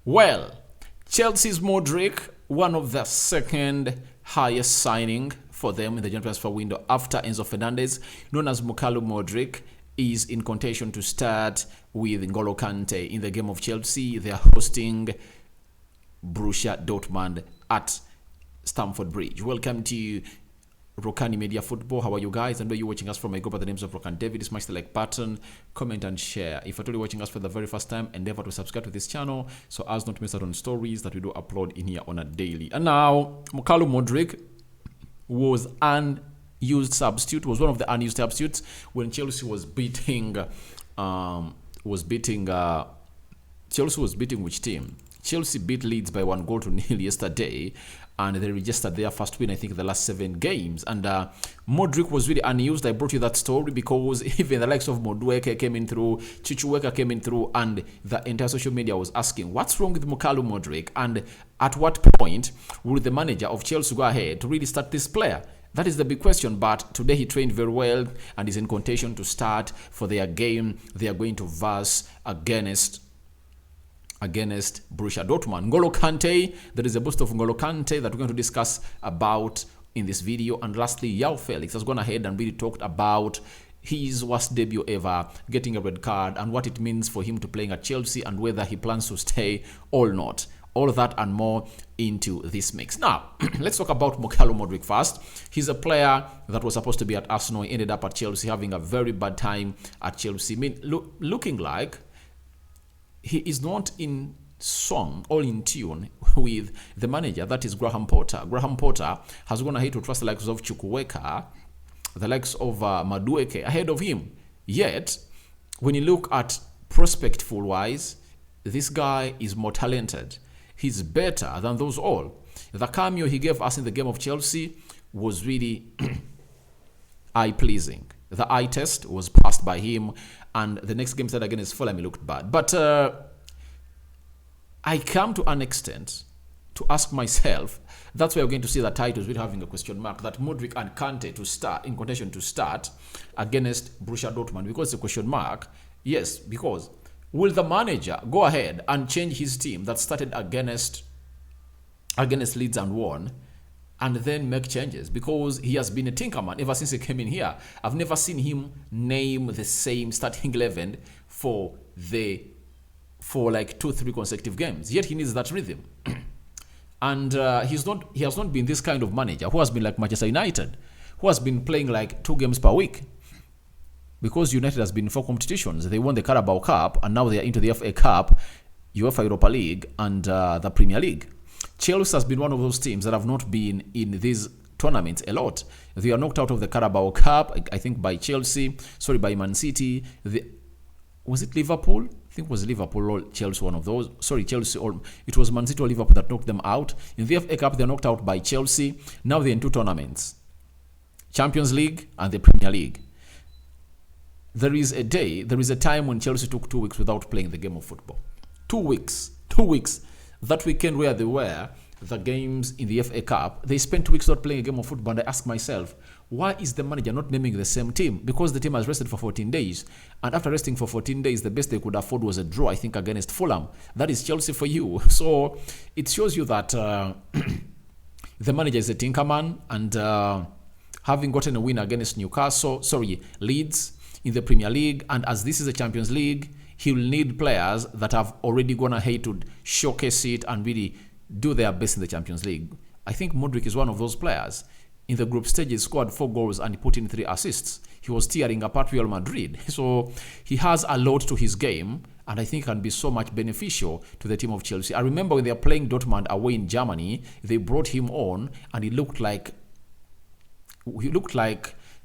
Well, Chelsea's Mudryk, one of the second highest signing for them in the January transfer window after Enzo Fernandez, known as Mukalu Mudryk, is in contention to start with N'Golo Kanté in the game of Chelsea. They are hosting Borussia Dortmund at Stamford Bridge. Welcome to Rokani Media Football. How are you guys? And where you're watching us from, I go by the names of Rokani David. Smash the like button, comment and share. If you're watching us for the very first time, endeavor to subscribe to this channel so as not to miss out on stories that we do upload in here on a daily. And now, Mukalu Mudryk was one of the unused substitutes when Chelsea was beating Chelsea was beating which team? Chelsea beat Leeds by 1-0 yesterday, and they registered their first win, I think, in the last 7 games. And Mudryk was really unused. I brought you that story because even the likes of Mudryk came in through, Chichuweka came in through, and the entire social media was asking, what's wrong with Mukalu Mudryk? And at what point will the manager of Chelsea go ahead to really start this player? That is the big question, but today he trained very well and is in contention to start for their game. They are going to verse against Borussia Dortmund. N'Golo Kanté, there is a boost of N'Golo Kanté that we're going to discuss about in this video. And lastly, Joao Felix has gone ahead and really talked about his worst debut ever, getting a red card, and what it means for him to playing at Chelsea and whether he plans to stay or not. All of that and more into this mix. Now, let's talk about Mukalu Mudryk first. He's a player that was supposed to be at Arsenal. He ended up at Chelsea, having a very bad time at Chelsea. I mean, looking like he is not in song or in tune with the manager, that is Graham Potter. Graham Potter has gone ahead to trust the likes of Chukwueka, the likes of Mudryk ahead of him. Yet, when you look at prospect-wise, this guy is more talented. He's better than those all. The cameo he gave us in the game of Chelsea was really eye-pleasing. The eye test was passed by him, and the next game started against Fulham, he looked bad. But I come to an extent to ask myself, that's why we're going to see the titles with having a question mark, that Mudryk and Kanté to start, in contention to start against Borussia Dortmund, because it's a question mark. Yes, because will the manager go ahead and change his team that started against Leeds and won, and then make changes? Because he has been a tinkerman ever since he came in here. I've never seen him name the same starting 11 for like 2-3 consecutive games. Yet he needs that rhythm. And he has not been this kind of manager who has been like Manchester United, who has been playing like 2 games per week. Because United has been in 4 competitions. They won the Carabao Cup, and now they are into the FA Cup, UEFA Europa League, and the Premier League. Chelsea has been one of those teams that have not been in these tournaments a lot. They are knocked out of the Carabao Cup, I think, by by Man City. Was it Liverpool? I think it was Liverpool or Chelsea, one of those. Chelsea, or it was Man City or Liverpool that knocked them out. In the FA Cup, they're knocked out by Chelsea. Now they're in 2 tournaments, Champions League and the Premier League. There is a time when Chelsea took 2 weeks without playing the game of football. 2 weeks. That weekend where they were, the games in the FA Cup, they spent 2 weeks without playing a game of football. And I ask myself, why is the manager not naming the same team? Because the team has rested for 14 days. And after resting for 14 days, the best they could afford was a draw, I think, against Fulham. That is Chelsea for you. So it shows you that the manager is a tinkerman. And having gotten a win against Leeds, in the Premier League, and as this is a Champions League, he will need players that have already gone ahead to showcase it and really do their best in the Champions League. I think Mudryk is one of those players. In the group stage, he scored 4 goals and he put in 3 assists. He was tearing apart Real Madrid. So he has a lot to his game, and I think can be so much beneficial to the team of Chelsea. I remember when they were playing Dortmund away in Germany, they brought him on, and he looked like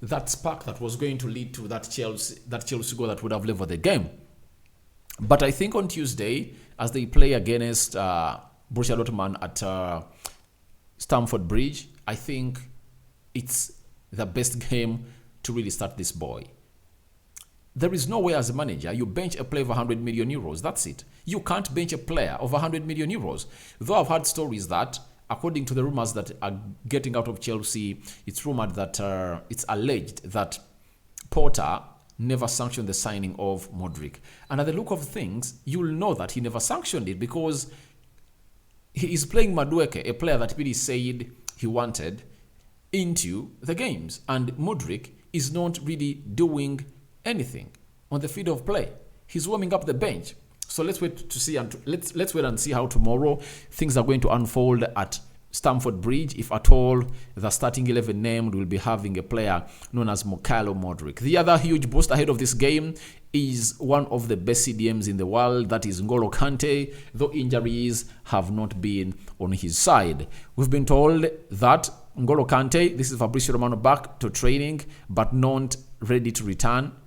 that spark that was going to lead to that Chelsea goal that would have leveled the game. But I think on Tuesday, as they play against Borussia Dortmund at Stamford Bridge, I think it's the best game to really start this boy. There is no way as a manager you bench a player of 100 million euros. That's it. You can't bench a player of 100 million euros. Though I've heard stories that, according to the rumors that are getting out of Chelsea, it's rumored that it's alleged that Potter never sanctioned the signing of Mudryk. And at the look of things, you'll know that he never sanctioned it because he is playing Mudryk, a player that really said he wanted, into the games. And Mudryk is not really doing anything on the field of play. He's warming up the bench. So let's wait to see, and let's wait and see how tomorrow things are going to unfold at Stamford Bridge, if at all the starting 11 named will be having a player known as Mykhailo Mudryk. The other huge boost ahead of this game is one of the best CDMs in the world, that is N'Golo Kanté, though injuries have not been on his side. We've been told that N'Golo Kanté, this is Fabrizio Romano, back to training, but not ready to return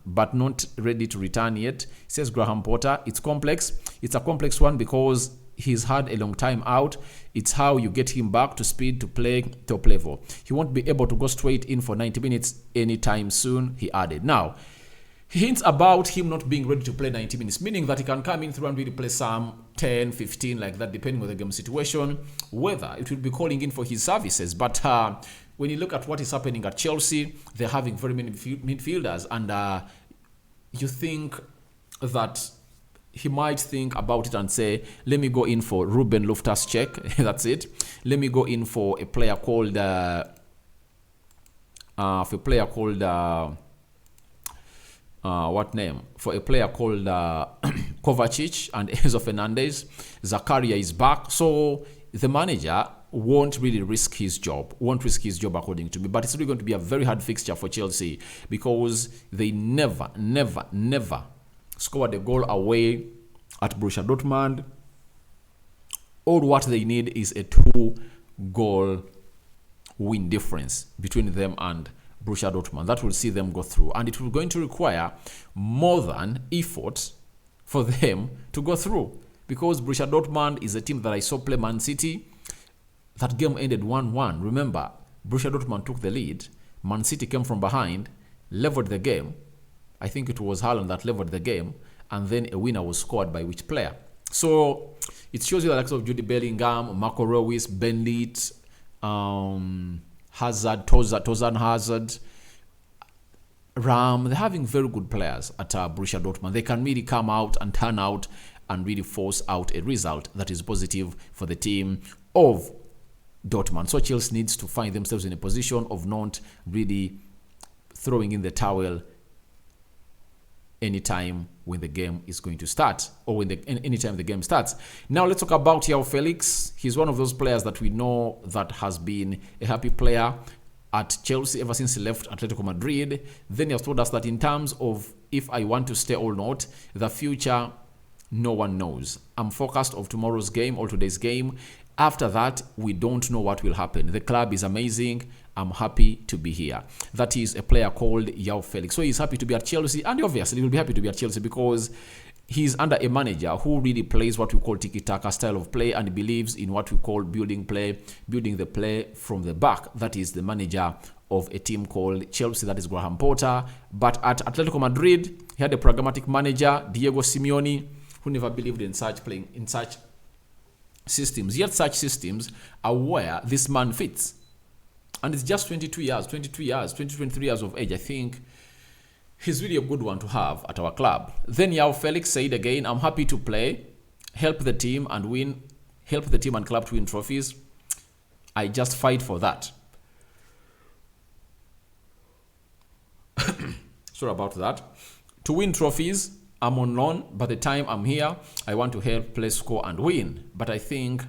yet, says Graham Potter. It's complex. It's a complex one because he's had a long time out. It's how you get him back to speed to play top level. He won't be able to go straight in for 90 minutes anytime soon, he added. Now, he hints about him not being ready to play 90 minutes, meaning that he can come in through and really play some 10, 15, like that, depending on the game situation, whether it will be calling in for his services. But when you look at what is happening at Chelsea, they're having very many midfielders, and you think that he might think about it and say, let me go in for Ruben Loftus-Cheek. That's it. Let me go in for a player called Kovacic and Enzo Fernandez. Zakaria is back. So the manager won't really risk his job, according to me. But it's really going to be a very hard fixture for Chelsea because they never scored a goal away at Borussia Dortmund. All what they need is a 2-goal win difference between them and Borussia Dortmund. That will see them go through, and it will going to require more than effort for them to go through, because Borussia Dortmund is a team that I saw play Man City. That game ended 1-1. Remember, Borussia Dortmund took the lead. Man City came from behind, leveled the game. I think it was Haaland that leveled the game, and then a winner was scored by which player. So it shows you the likes of Jude Bellingham, Marco Reus, Ben Leeds, Hazard, Tozan Hazard, Ram. They're having very good players at Borussia Dortmund. They can really come out and turn out and really force out a result that is positive for the team of Dortmund. So Chelsea needs to find themselves in a position of not really throwing in the towel anytime when the game is going to start, or anytime the game starts. Now let's talk about Joao Felix. He's one of those players that we know that has been a happy player at Chelsea ever since he left Atletico Madrid. Then he has told us that in terms of if I want to stay or not, the future, no one knows. I'm focused on tomorrow's game or today's game. After that, we don't know what will happen. The club is amazing. I'm happy to be here. That is a player called Joao Felix. So he's happy to be at Chelsea, and obviously he will be happy to be at Chelsea because he's under a manager who really plays what we call tiki-taka style of play and believes in what we call building the play from the back. That is the manager of a team called Chelsea, that is Graham Potter. But at Atletico Madrid, he had a pragmatic manager, Diego Simeone, who never believed in such systems. Yet such systems are where this man fits. And it's just 23 years, 23 years of age. I think he's really a good one to have at our club. Then Joao Felix said again, I'm happy to play, help the team and club to win trophies. I just fight for that. Sorry about that. To win trophies, I'm on loan. By the time I'm here, I want to help play, score and win. But I think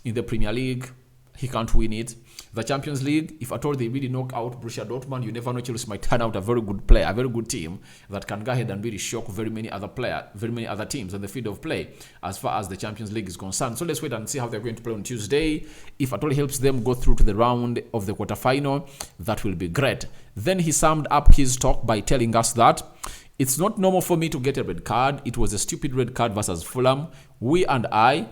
in the Premier League, he can't win it. The Champions League, if at all they really knock out Borussia Dortmund, you never know, Chelsea might turn out a very good player, a very good team that can go ahead and really shock very many other teams on the field of play as far as the Champions League is concerned. So let's wait and see how they're going to play on Tuesday. If at all helps them go through to the round of the quarterfinal, that will be great. Then he summed up his talk by telling us that it's not normal for me to get a red card. It was a stupid red card versus Fulham. We and I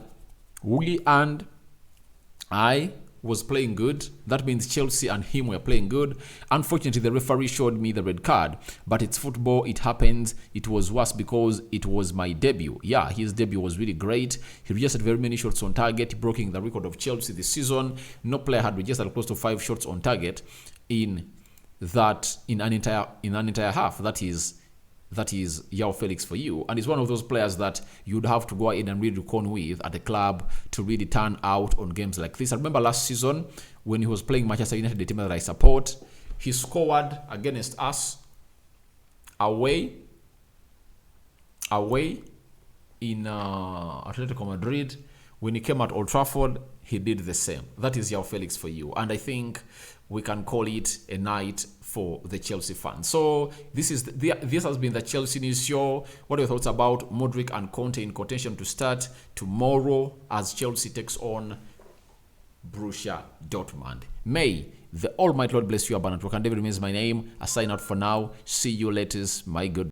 was playing good. That means Chelsea and him were playing good. Unfortunately, the referee showed me the red card. But it's football. It happens. It was worse because it was my debut. Yeah, his debut was really great. He registered very many shots on target, breaking the record of Chelsea this season. No player had registered close to 5 shots on target in an entire half. That is that is Joao Felix for you. And he's one of those players that you'd have to go in and really reckon with at the club to really turn out on games like this. I remember last season when he was playing Manchester United, the team that I support, he scored against us away in Atletico Madrid. When he came at Old Trafford, he did the same. That is Joao Felix for you. And I think we can call it a night for the Chelsea fans. So this has been the Chelsea News Show. What are your thoughts about Mudryk and Kanté in contention to start tomorrow as Chelsea takes on Borussia Dortmund? May the Almighty Lord bless you abundantly. Rokani remains my name. I sign out for now. See you later, my good.